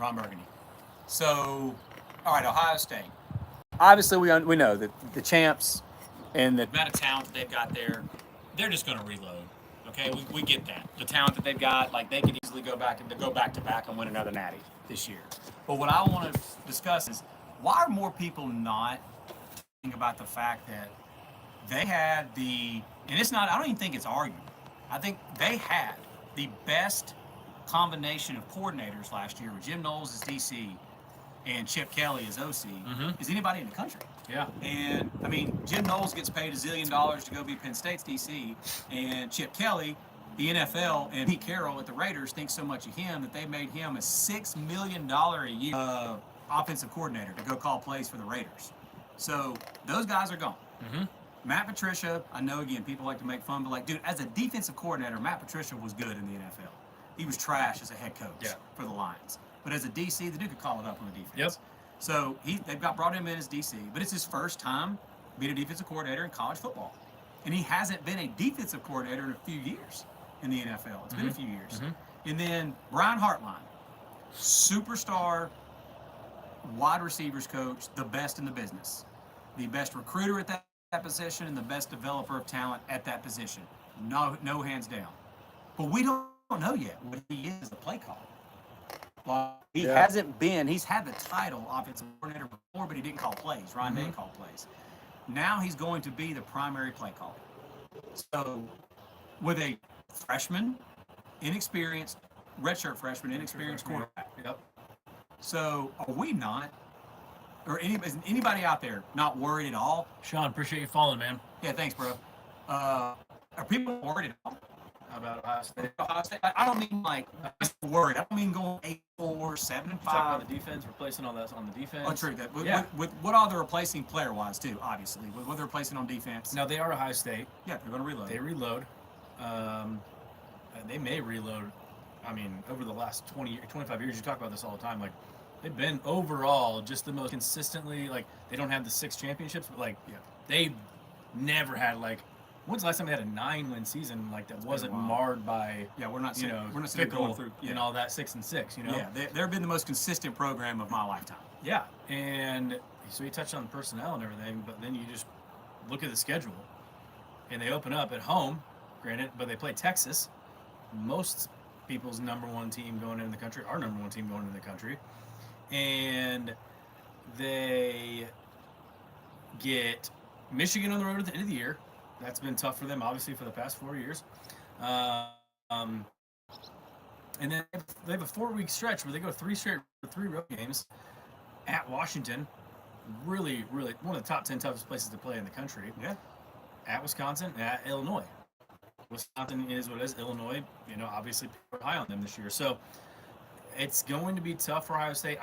Ron Burgundy. So, all right, Ohio State. Obviously, we know that the champs and the amount of talent that they've got there, they're just going to reload. Okay, we get that. The talent that they've got, like they could easily go back to back and win another natty this year. But what I want to discuss is why are more people not talking about the fact that they had and it's not, I don't even think it's arguable. I think they had the best combination of coordinators last year with Jim Knowles as DC and Chip Kelly as OC is anybody in the country. Yeah. And I mean, Jim Knowles gets paid $1 zillion to go be Penn State's DC, and Chip Kelly, the NFL, and Pete Carroll at the Raiders think so much of him that they made him a $6 million a year offensive coordinator to go call plays for the Raiders. So those guys are gone. Matt Patricia, I know again people like to make fun, but like, dude, as a defensive coordinator, Matt Patricia was good in the NFL. He was trash as a head coach for the Lions. But as a DC, the dude could call it up on the defense. Yep. So they've brought him in as DC, but it's his first time being a defensive coordinator in college football. And he hasn't been a defensive coordinator in a few years in the NFL. It's been a few years. And then Brian Hartline, superstar wide receivers coach, the best in the business. The best recruiter at that position and the best developer of talent at that position. No hands down. But we don't know yet what he is as a play caller. Well, he hasn't been, he's had the title offensive coordinator before, but he didn't call plays. Ryan Day called plays. Now he's going to be the primary play caller. So with a freshman, inexperienced, redshirt freshman, inexperienced quarterback. So are we not, or is anybody out there not worried at all? Sean, appreciate you following, man. Yeah, thanks, bro. Are people worried at all? About Ohio State. I don't mean like worried. I don't mean going 8-4, 7-5. On the defense, replacing all that on the defense. Oh, true. With what are they replacing player-wise too? Obviously, with what they're replacing on defense. Now they are Ohio State. Yeah, they're going to reload. They reload. They may reload. I mean, over the last 25 years, you talk about this all the time. Like they've been overall just the most consistently. Like they don't have the 6 championships, but like they never had like. When's the last time they had a 9-win season like that wasn't marred by we're not fickle through and all that 6-6, you know? Yeah, they've been the most consistent program of my lifetime. Yeah, and so you touched on personnel and everything, but then you just look at the schedule, and they open up at home, granted, but they play Texas, most people's number one team going into the country, our number one team going into the country, and they get Michigan on the road at the end of the year. That's been tough for them, obviously, for the past 4 years. And then they have a 4-week stretch where they go 3 road games at Washington. Really, really one of the top 10 toughest places to play in the country. Yeah. At Wisconsin, at Illinois. Wisconsin is what it is. Illinois, obviously, people are high on them this year. So it's going to be tough for Ohio State.